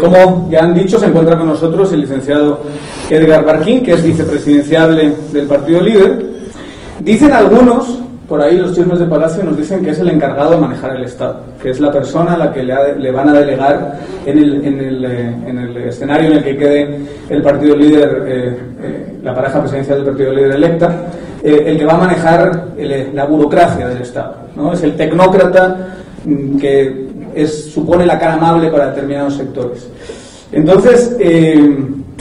Como ya han dicho, se encuentra con nosotros el licenciado Edgar Barquín, que es vicepresidenciable del Partido Líder. Dicen algunos, por ahí los chismes de Palacio nos dicen que es el encargado de manejar el Estado, que es la persona a la que le van a delegar en el escenario en el que quede el Partido Líder, la pareja presidencial del Partido Líder electa, el que va a manejar la burocracia del Estado, ¿no? Es el tecnócrata que supone la cara amable para determinados sectores. Entonces,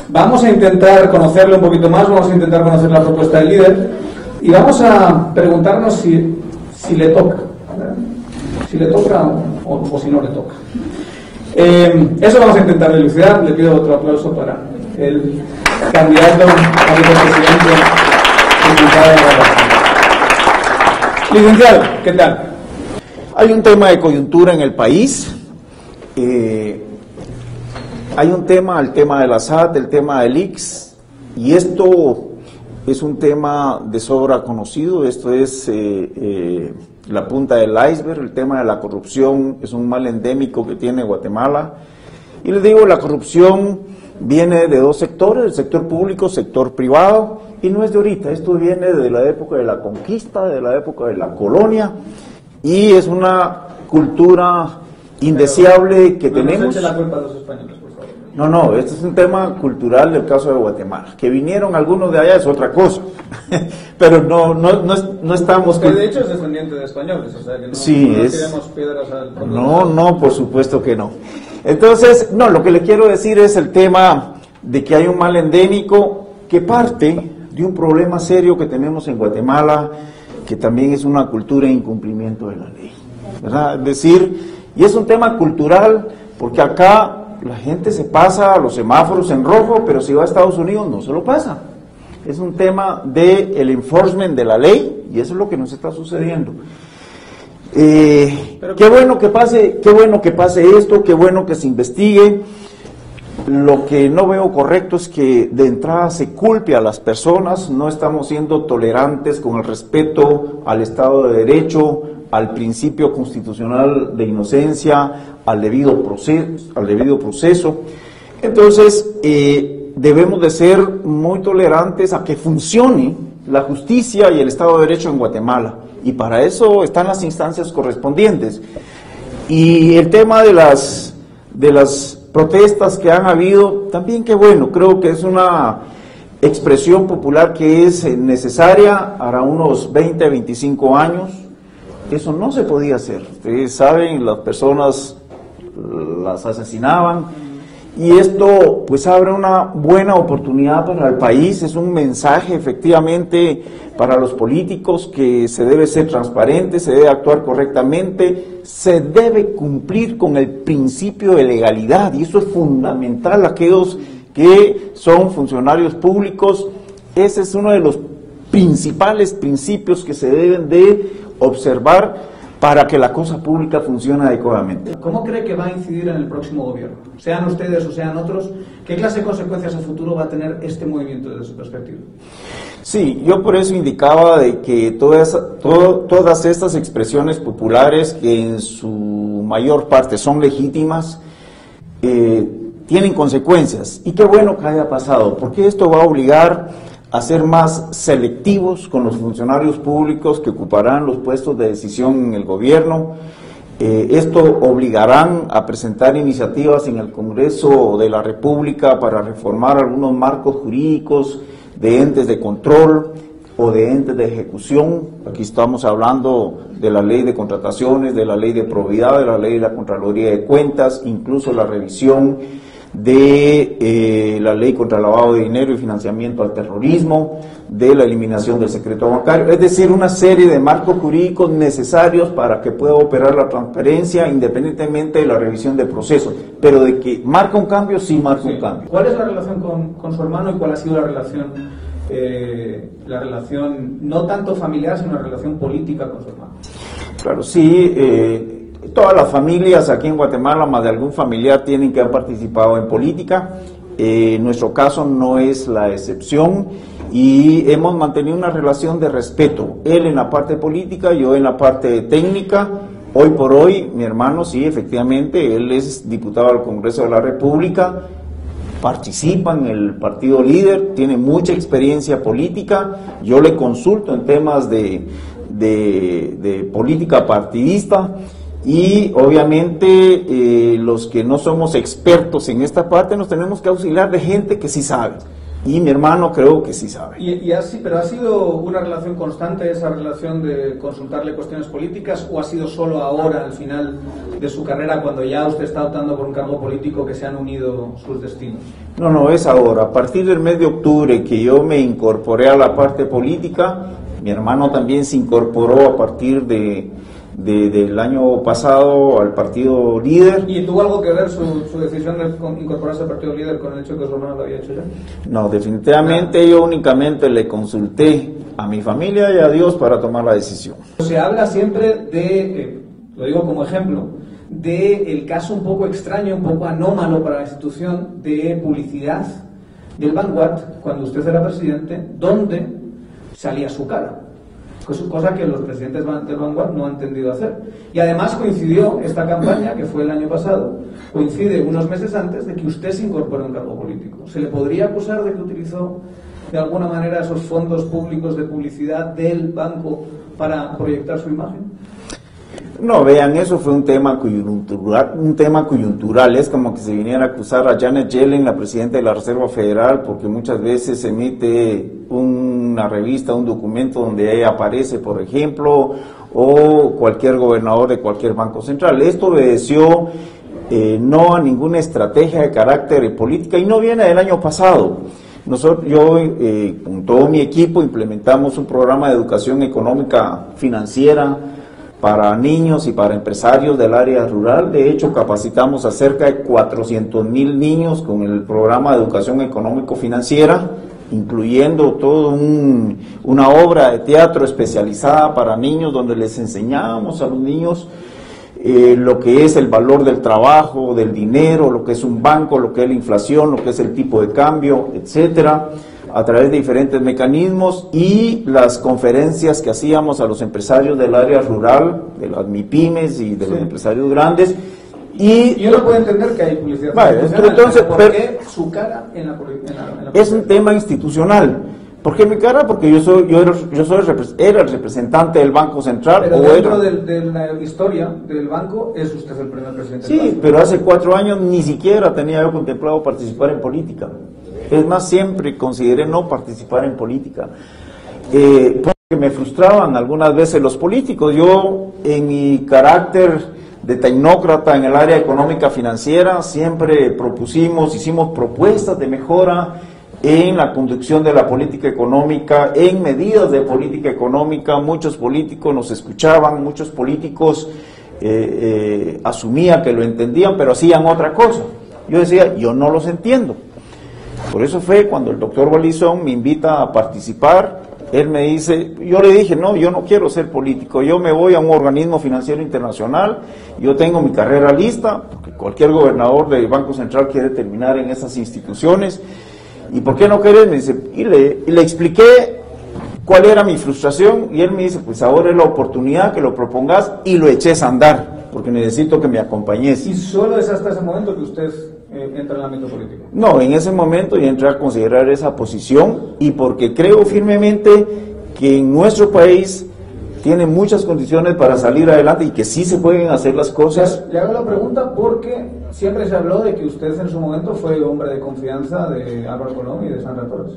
vamos a intentar conocerlo un poquito más, vamos a intentar conocer la propuesta del líder y vamos a preguntarnos si le toca, ¿verdad? Si le toca o si no le toca. Eso vamos a intentar dilucidar. Le pido otro aplauso para el candidato a vicepresidente. Licenciado, ¿qué tal? Hay un tema de coyuntura en el país, hay un tema, el tema de la SAT, el tema del ICS, y esto es un tema de sobra conocido. Esto es la punta del iceberg. El tema de la corrupción es un mal endémico que tiene Guatemala, y les digo, la corrupción viene de dos sectores, el sector público, sector privado, y no es de ahorita, esto viene de la época de la conquista, de la época de la colonia, y es una cultura indeseable que tenemos. No se eche la culpa a los españoles, por favor. No, este es un tema cultural del caso de Guatemala. Que vinieron algunos de allá es otra cosa, pero no estamos... Usted de hecho es descendiente de españoles, o sea que no, sí, no tiremos piedras al propio. No, por supuesto que no. Entonces, lo que le quiero decir es el tema de que hay un mal endémico que parte de un problema serio que tenemos en Guatemala, que también es una cultura de incumplimiento de la ley, ¿verdad? Es decir, y es un tema cultural, porque acá la gente se pasa a los semáforos en rojo, pero si va a Estados Unidos no se lo pasa. Es un tema del enforcement de la ley, y eso es lo que nos está sucediendo. Qué bueno que pase esto, qué bueno que se investigue. Lo que no veo correcto es que de entrada se culpe a las personas. No estamos siendo tolerantes con el respeto al Estado de Derecho, al principio constitucional de inocencia, al debido proceso. Entonces, debemos de ser muy tolerantes a que funcione la justicia y el Estado de Derecho en Guatemala. Y para eso están las instancias correspondientes. Y el tema de las protestas que han habido, también qué bueno, creo que es una expresión popular que es necesaria. Hará unos 20, 25 años, eso no se podía hacer. Ustedes saben, las personas las asesinaban, y esto pues abre una buena oportunidad para el país. Es un mensaje efectivamente para los políticos que se debe ser transparente, se debe actuar correctamente, se debe cumplir con el principio de legalidad, y eso es fundamental. Aquellos que son funcionarios públicos, ese es uno de los principales principios que se deben de observar para que la cosa pública funcione adecuadamente. ¿Cómo cree que va a incidir en el próximo gobierno? Sean ustedes o sean otros, ¿qué clase de consecuencias a futuro va a tener este movimiento desde su perspectiva? Sí, yo por eso indicaba de que todas estas expresiones populares, que en su mayor parte son legítimas, tienen consecuencias. Y qué bueno que haya pasado, porque esto va a obligar a ser más selectivos con los funcionarios públicos que ocuparán los puestos de decisión en el gobierno. Esto obligarán a presentar iniciativas en el Congreso de la República para reformar algunos marcos jurídicos de entes de control o de entes de ejecución. Aquí estamos hablando de la ley de contrataciones, de la ley de probidad, de la ley de la Contraloría de Cuentas, incluso la revisión de la ley contra el lavado de dinero y financiamiento al terrorismo, de la eliminación del secreto bancario, es decir, una serie de marcos jurídicos necesarios para que pueda operar la transparencia independientemente de la revisión de procesos, pero de que marca un cambio, sí marca un cambio. ¿Cuál es la relación con su hermano y cuál ha sido la relación no tanto familiar, sino la relación política con su hermano? Claro, sí, todas las familias aquí en Guatemala, más de algún familiar, tienen que haber participado en política. Nuestro caso no es la excepción, y hemos mantenido una relación de respeto, él en la parte política, yo en la parte técnica, Hoy por hoy, mi hermano, sí, efectivamente, él es diputado al Congreso de la República, participa en el partido líder, tiene mucha experiencia política, yo le consulto en temas de política partidista y obviamente los que no somos expertos en esta parte nos tenemos que auxiliar de gente que sí sabe. Y mi hermano creo que sí sabe. ¿Pero ha sido una relación constante esa relación de consultarle cuestiones políticas o ha sido solo ahora, al final de su carrera, cuando ya usted está optando por un cargo político, que se han unido sus destinos? No, es ahora. A partir del mes de octubre que yo me incorporé a la parte política, mi hermano también se incorporó a partir del año pasado al partido líder. ¿Y tuvo algo que ver su decisión de incorporarse al partido líder con el hecho de que su hermano lo había hecho ya? No, definitivamente yo únicamente le consulté a mi familia y a Dios para tomar la decisión. Se habla siempre de, lo digo como ejemplo, del caso un poco extraño, un poco anómalo para la institución de publicidad del Vanguard cuando usted era presidente, donde salía su cara. Cosa que los presidentes del Vanguard no han tendido a hacer. Y además coincidió esta campaña, que fue el año pasado, coincide unos meses antes de que usted se incorporó a un cargo político. ¿Se le podría acusar de que utilizó de alguna manera esos fondos públicos de publicidad del banco para proyectar su imagen? No, vean, eso fue un tema coyuntural, es como que se viniera a acusar a Janet Yellen, la presidenta de la Reserva Federal, porque muchas veces se emite una revista, un documento donde ella aparece, por ejemplo, o cualquier gobernador de cualquier banco central. Esto obedeció no a ninguna estrategia de carácter política y no viene del año pasado. Yo con todo mi equipo implementamos un programa de educación económica financiera para niños y para empresarios del área rural. De hecho, capacitamos a cerca de 400,000 niños con el programa de educación económico-financiera, incluyendo toda una obra de teatro especializada para niños, donde les enseñábamos a los niños lo que es el valor del trabajo, del dinero, lo que es un banco, lo que es la inflación, lo que es el tipo de cambio, etcétera, a través de diferentes mecanismos, y las conferencias que hacíamos a los empresarios del área rural, de las MIPYMES y de los empresarios grandes. Y yo no puedo entender que hay publicidad. Vale, entonces, ¿por qué su cara en la es un tema institucional. ¿Por qué mi cara? Porque era el representante del Banco Central. Pero dentro de la historia del banco es usted el primer presidente del banco. Sí, pero hace 4 años ni siquiera tenía yo contemplado participar en política. Es más, siempre consideré no participar en política. Porque me frustraban algunas veces los políticos. Yo, en mi carácter de tecnócrata en el área económica financiera, siempre hicimos propuestas de mejora en la conducción de la política económica, en medidas de política económica. Muchos políticos nos escuchaban, muchos políticos asumían que lo entendían, pero hacían otra cosa. Yo decía, yo no los entiendo. Por eso fue cuando el doctor Wallison me invita a participar. Él me dice, yo le dije, no, yo no quiero ser político, yo me voy a un organismo financiero internacional, yo tengo mi carrera lista, porque cualquier gobernador del Banco Central quiere terminar en esas instituciones. ¿Y por qué no querés? Me dice, y le expliqué cuál era mi frustración, y él me dice, pues ahora es la oportunidad que lo propongas, y lo eches a andar, porque necesito que me acompañes. ¿Y solo es hasta ese momento que usted entra en el ámbito político? No, en ese momento yo entré a considerar esa posición, y porque creo firmemente que en nuestro país tiene muchas condiciones para salir adelante y que sí se pueden hacer las cosas. Le hago la pregunta porque siempre se habló de que usted en su momento fue hombre de confianza de Álvaro Colón y de Sandra Torres.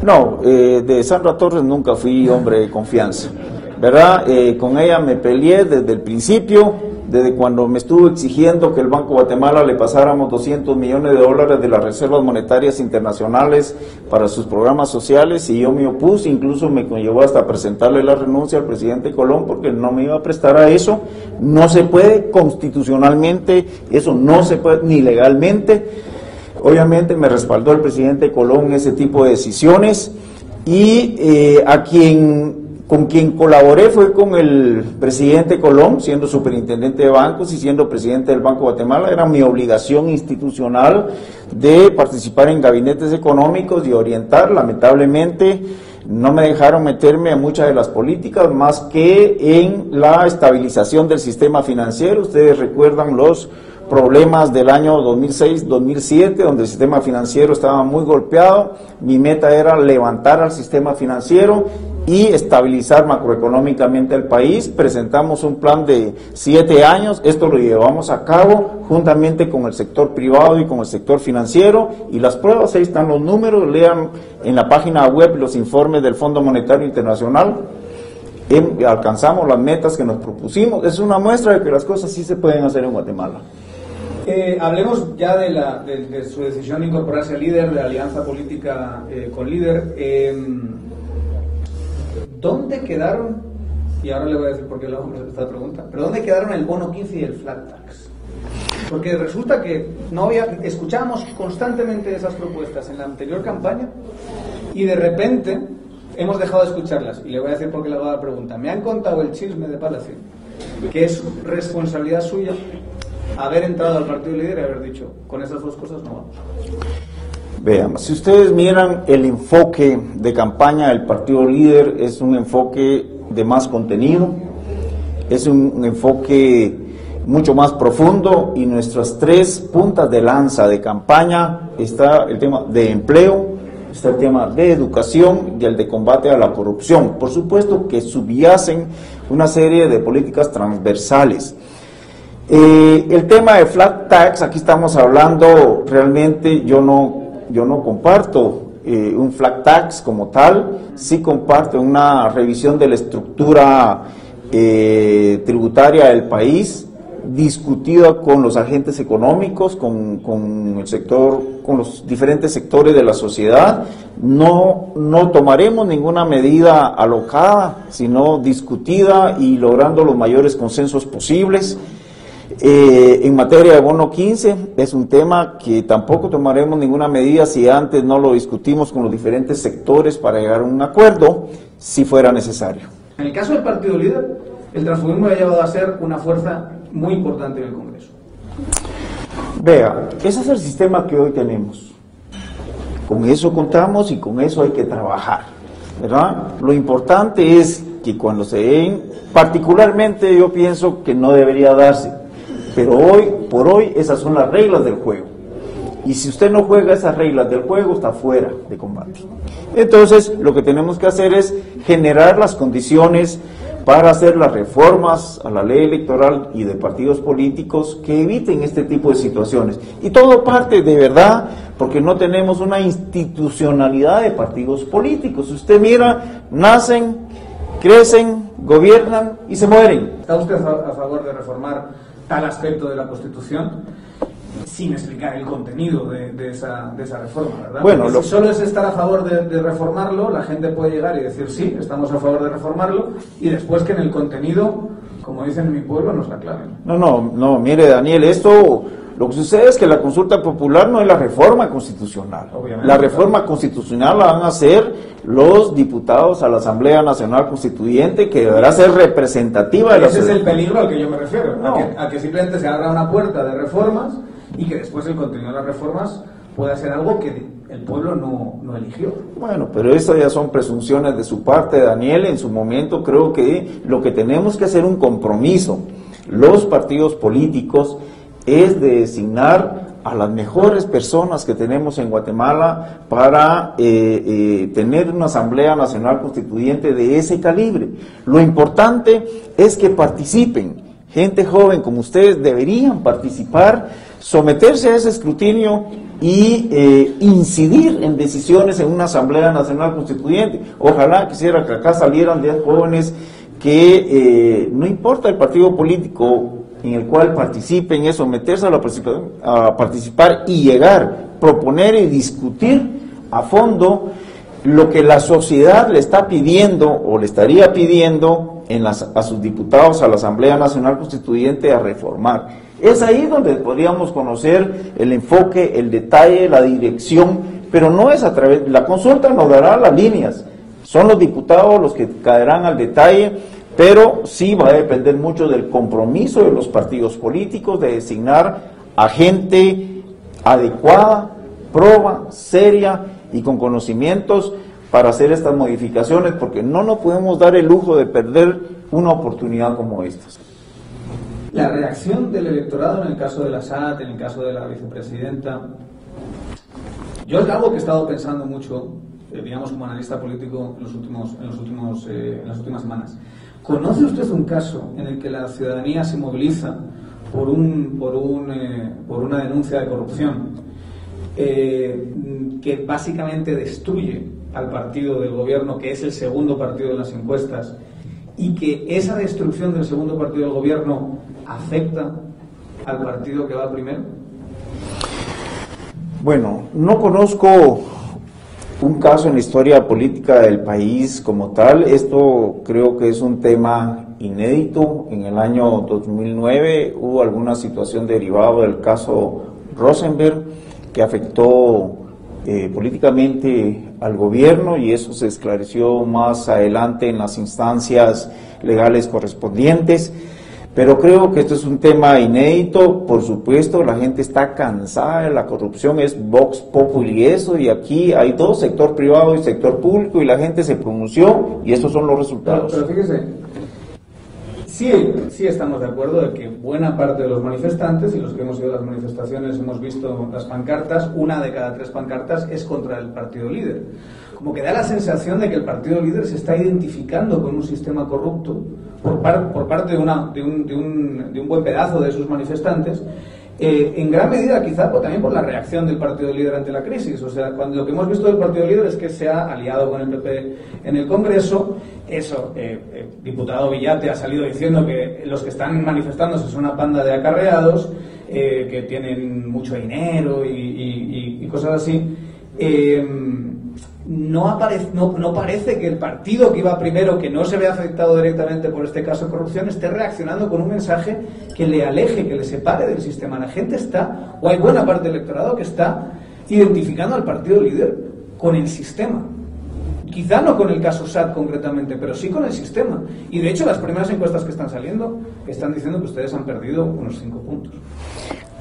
No, de Sandra Torres nunca fui hombre de confianza, ¿verdad? Con ella me peleé desde el principio, desde cuando me estuvo exigiendo que el Banco de Guatemala le pasáramos $200 millones de las reservas monetarias internacionales para sus programas sociales, y yo me opuse, incluso me conllevó hasta presentarle la renuncia al presidente Colón, porque no me iba a prestar a eso. No se puede constitucionalmente, eso no se puede ni legalmente. Obviamente me respaldó el presidente Colón en ese tipo de decisiones, y con quien colaboré fue con el presidente Colón, siendo superintendente de bancos y siendo presidente del Banco de Guatemala. Era mi obligación institucional de participar en gabinetes económicos y orientar. Lamentablemente no me dejaron meterme en muchas de las políticas más que en la estabilización del sistema financiero. Ustedes recuerdan los problemas del año 2006-2007, donde el sistema financiero estaba muy golpeado. Mi meta era levantar al sistema financiero y estabilizar macroeconómicamente el país. Presentamos un plan de 7 años, esto lo llevamos a cabo juntamente con el sector privado y con el sector financiero, y las pruebas, ahí están los números, lean en la página web los informes del Fondo Monetario Internacional. Alcanzamos las metas que nos propusimos. Es una muestra de que las cosas sí se pueden hacer en Guatemala. Hablemos ya de su decisión de incorporarse al líder, de la alianza política con líder. ¿Dónde quedaron, y ahora le voy a decir por qué le hago esta pregunta, pero dónde quedaron el bono 15 y el flat tax? Porque resulta que escuchábamos constantemente esas propuestas en la anterior campaña y de repente hemos dejado de escucharlas, y le voy a decir por qué le hago la pregunta. Me han contado el chisme de Palacio, que es responsabilidad suya haber entrado al partido líder y haber dicho, con esas dos cosas no vamos. Veamos, si ustedes miran el enfoque de campaña del partido líder, es un enfoque de más contenido, es un enfoque mucho más profundo, y nuestras 3 puntas de lanza de campaña está el tema de empleo, está el tema de educación y el de combate a la corrupción. Por supuesto que subyacen una serie de políticas transversales. El tema de flat tax, aquí estamos hablando, realmente yo no comparto un flat tax como tal, sí comparto una revisión de la estructura tributaria del país, discutida con los agentes económicos, con el sector, con los diferentes sectores de la sociedad. No tomaremos ninguna medida alocada, sino discutida y logrando los mayores consensos posibles. En materia de bono 15, es un tema que tampoco tomaremos ninguna medida si antes no lo discutimos con los diferentes sectores para llegar a un acuerdo, si fuera necesario. En el caso del partido líder, el transfugismo ha llevado a ser una fuerza muy importante en el Congreso. Vea, ese es el sistema que hoy tenemos. Con eso contamos y con eso hay que trabajar, ¿verdad? Lo importante es que cuando se den, particularmente yo pienso que no debería darse, pero por hoy esas son las reglas del juego, y si usted no juega esas reglas del juego está fuera de combate. Entonces lo que tenemos que hacer es generar las condiciones para hacer las reformas a la ley electoral y de partidos políticos que eviten este tipo de situaciones, y todo parte de verdad porque no tenemos una institucionalidad de partidos políticos. Si usted mira, nacen, crecen, gobiernan y se mueren. ¿Está usted a favor de reformar tal aspecto de la Constitución sin explicar el contenido de esa reforma, verdad? Bueno, si solo es estar a favor de reformarlo, la gente puede llegar y decir sí, estamos a favor de reformarlo, y después que en el contenido, como dicen en mi pueblo, nos la claven. No, mire, Daniel, esto, lo que sucede es que la consulta popular no es la reforma constitucional. Obviamente, la reforma constitucional la van a hacer los diputados a la Asamblea Nacional Constituyente, que deberá ser representativa de la sociedad. Ese es el peligro al que yo me refiero, no. a que simplemente se abra una puerta de reformas y que después el contenido de las reformas pueda ser algo que el pueblo no eligió. Bueno, pero eso ya son presunciones de su parte, Daniel. En su momento creo que lo que tenemos que hacer un compromiso, los partidos políticos, es de designar a las mejores personas que tenemos en Guatemala para tener una Asamblea Nacional Constituyente de ese calibre. Lo importante es que participen. Gente joven como ustedes deberían participar, someterse a ese escrutinio y incidir en decisiones en una Asamblea Nacional Constituyente. Ojalá quisiera que acá salieran 10 jóvenes que no importa el partido político en el cual participen, es someterse a participar y llegar, proponer y discutir a fondo lo que la sociedad le está pidiendo o le estaría pidiendo a sus diputados a la Asamblea Nacional Constituyente a reformar. Es ahí donde podríamos conocer el enfoque, el detalle, la dirección, pero no es a través, la consulta nos dará las líneas, son los diputados los que caerán al detalle, pero sí va a depender mucho del compromiso de los partidos políticos de designar a gente adecuada, proba, seria y con conocimientos para hacer estas modificaciones, porque no nos podemos dar el lujo de perder una oportunidad como esta. La reacción del electorado en el caso de la SAT, en el caso de la vicepresidenta, yo es algo que he estado pensando mucho, digamos, como analista político en las últimas semanas. ¿Conoce usted un caso en el que la ciudadanía se moviliza por una denuncia de corrupción que básicamente destruye al partido del gobierno, que es el segundo partido en las encuestas, y que esa destrucción del segundo partido del gobierno afecta al partido que va primero? Bueno, no conozco un caso en la historia política del país como tal. Esto creo que es un tema inédito. En el año 2009 hubo alguna situación derivada del caso Rosenberg que afectó políticamente al gobierno, y eso se esclareció más adelante en las instancias legales correspondientes. Pero creo que esto es un tema inédito. Por supuesto, la gente está cansada de la corrupción, es vox populi eso, y aquí hay dos, sector privado y sector público, y la gente se pronunció y estos son los resultados. Pero fíjese, sí estamos de acuerdo de que buena parte de los manifestantes, y los que hemos ido a las manifestaciones hemos visto las pancartas, 1 de cada 3 pancartas es contra el partido líder. Como que da la sensación de que el partido líder se está identificando con un sistema corrupto por parte de un buen pedazo de sus manifestantes, en gran medida quizá también por la reacción del partido líder ante la crisis. O sea, cuando lo que hemos visto del partido líder es que se ha aliado con el PP en el Congreso. Eso, diputado Villate ha salido diciendo que los que están manifestándose son una panda de acarreados, que tienen mucho dinero y cosas así. No parece que el partido que iba primero, que no se ve afectado directamente por este caso de corrupción, esté reaccionando con un mensaje que le aleje, que le separe del sistema. La gente está, o hay buena parte del electorado que está identificando al partido líder con el sistema. Quizá no con el caso SAT concretamente, pero sí con el sistema. Y de hecho las primeras encuestas que están saliendo están diciendo que ustedes han perdido unos 5 puntos.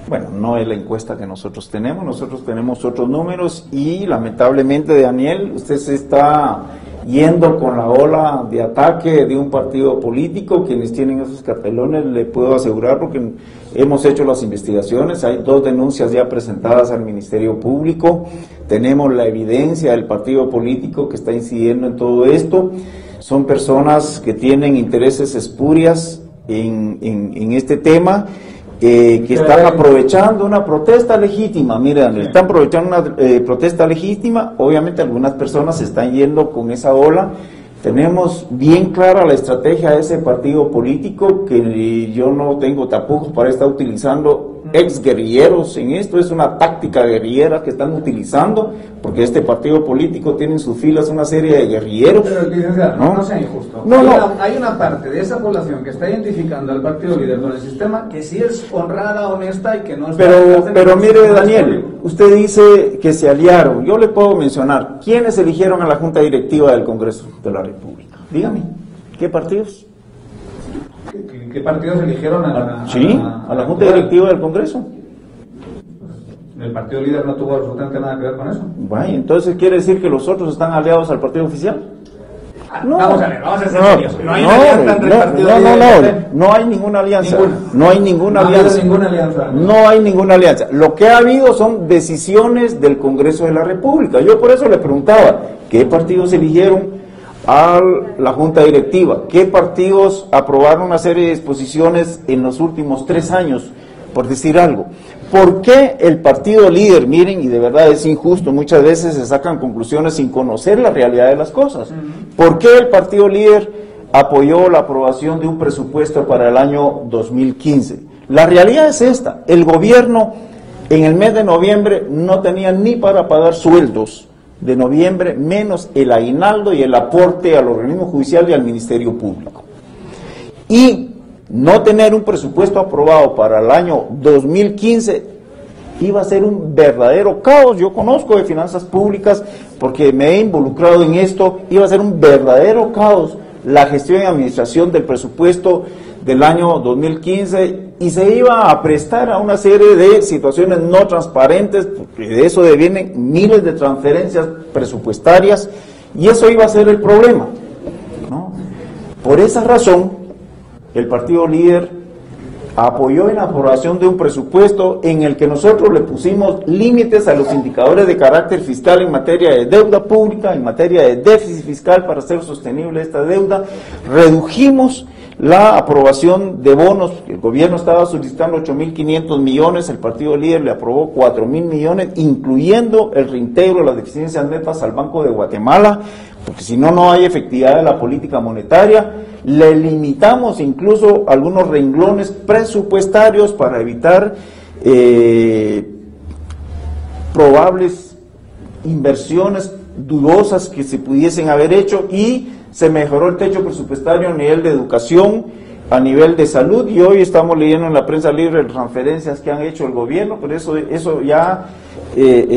Bueno, no es la encuesta que nosotros tenemos otros números, y lamentablemente, Daniel, usted se está yendo con la ola de ataque de un partido político. Quienes tienen esos cartelones, le puedo asegurar, porque hemos hecho las investigaciones, hay 2 denuncias ya presentadas al Ministerio Público, tenemos la evidencia del partido político que está incidiendo en todo esto. Son personas que tienen intereses espurias en este tema, que están aprovechando una protesta legítima. Miren, están aprovechando una protesta legítima. Obviamente algunas personas se están yendo con esa ola. Tenemos bien clara la estrategia de ese partido político, que yo no tengo tapujos para estar utilizando ex guerrilleros en esto. Es una táctica guerrillera que están utilizando, porque este partido político tiene en sus filas una serie de guerrilleros. Pero, licenciado, no sea injusto. Hay una parte de esa población que está identificando al partido líder con el sistema, que sí es honrada, honesta y que no está... Pero mire, Daniel, usted dice que se aliaron. Yo le puedo mencionar quiénes eligieron a la Junta Directiva del Congreso de la República. Dígame, ¿qué partidos? ¿Qué partidos eligieron a la Junta Directiva del Congreso? ¿El partido líder no tuvo absolutamente nada que ver con eso? Bueno, entonces quiere decir que los otros están aliados al partido oficial. No. Vamos a ser serios. No hay alianza entre el partido líder. No hay ninguna alianza. No hay ninguna alianza. Lo que ha habido son decisiones del Congreso de la República. Yo por eso le preguntaba, ¿qué partidos eligieron a la Junta Directiva? ¿Qué partidos aprobaron una serie de disposiciones en los últimos 3 años, por decir algo? ¿Por qué el partido líder? Miren, y de verdad es injusto, muchas veces se sacan conclusiones sin conocer la realidad de las cosas. ¿Por qué el partido líder apoyó la aprobación de un presupuesto para el año 2015? La realidad es esta: el gobierno en el mes de noviembre no tenía ni para pagar sueldos de noviembre, menos el aguinaldo y el aporte al organismo judicial y al Ministerio Público. Y no tener un presupuesto aprobado para el año 2015 iba a ser un verdadero caos. Yo conozco de finanzas públicas porque me he involucrado en esto. Iba a ser un verdadero caos la gestión y administración del presupuesto del año 2015, y se iba a prestar a una serie de situaciones no transparentes, porque de eso devienen miles de transferencias presupuestarias Y eso iba a ser el problema, ¿no? Por esa razón, el partido líder apoyó en la aprobación de un presupuesto en el que nosotros le pusimos límites a los indicadores de carácter fiscal en materia de deuda pública, en materia de déficit fiscal para hacer sostenible esta deuda. Redujimos la aprobación de bonos, el gobierno estaba solicitando 8.500 millones, el partido líder le aprobó 4.000 millones, incluyendo el reintegro de las deficiencias netas al Banco de Guatemala, porque si no, no hay efectividad de la política monetaria. Le limitamos incluso algunos renglones presupuestarios para evitar probables inversiones dudosas que se pudiesen haber hecho, y se mejoró el techo presupuestario a nivel de educación, a nivel de salud, y hoy estamos leyendo en la prensa libre transferencias que han hecho el gobierno, pero eso ya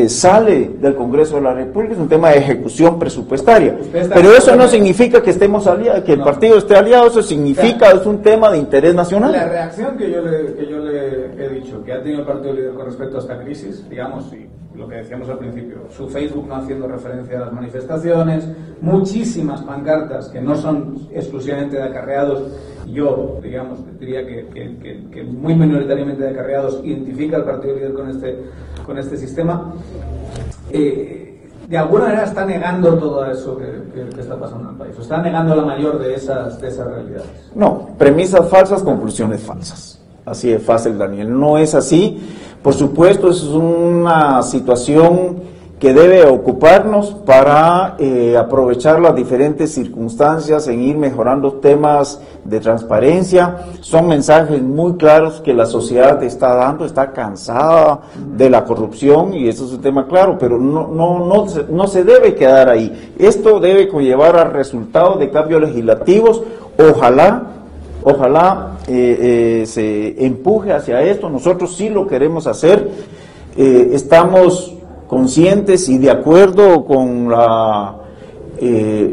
sale del Congreso de la República, es un tema de ejecución presupuestaria. Pero eso no significa que estemos aliados, que el partido esté aliado, eso significa, es un tema de interés nacional. La reacción que yo le he dicho, que ha tenido el partido líder con respecto a esta crisis, digamos, y lo que decíamos al principio, su Facebook no haciendo referencia a las manifestaciones, muchísimas pancartas que no son exclusivamente de acarreados, yo, digamos, diría que muy minoritariamente de acarreados, identifica al partido líder con este sistema, de alguna manera está negando todo eso que está pasando en el país, o está negando la mayor de esas realidades. No, premisas falsas, conclusiones falsas. Así de fácil, Daniel. No es así. Por supuesto, es una situación que debe ocuparnos para aprovechar las diferentes circunstancias en ir mejorando temas de transparencia. Son mensajes muy claros que la sociedad está dando, está cansada de la corrupción, y eso es un tema claro, pero no se debe quedar ahí. Esto debe conllevar a resultados de cambios legislativos. Ojalá se empuje hacia esto. Nosotros sí lo queremos hacer. Estamos conscientes y de acuerdo con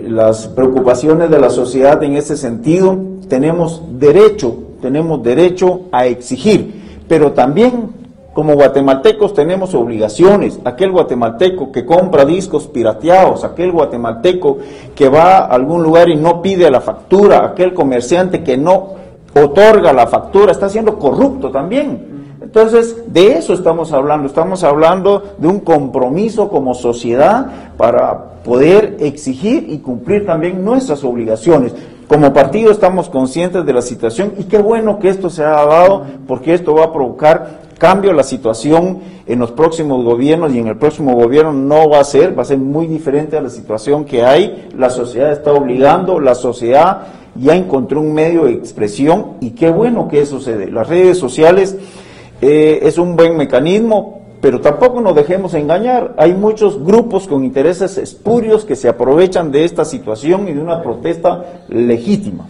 las preocupaciones de la sociedad en ese sentido. Tenemos derecho a exigir, pero también como guatemaltecos tenemos obligaciones. Aquel guatemalteco que compra discos pirateados, aquel guatemalteco que va a algún lugar y no pide la factura, aquel comerciante que no otorga la factura, está siendo corrupto también. Entonces, de eso estamos hablando de un compromiso como sociedad para poder exigir y cumplir también nuestras obligaciones. Como partido estamos conscientes de la situación, y qué bueno que esto se ha dado, porque esto va a provocar cambio. La situación en los próximos gobiernos y en el próximo gobierno no va a ser muy diferente a la situación que hay. La sociedad está obligando, la sociedad ya encontró un medio de expresión, y qué bueno que eso se dé. Las redes sociales es un buen mecanismo, pero tampoco nos dejemos engañar. Hay muchos grupos con intereses espurios que se aprovechan de esta situación y de una protesta legítima.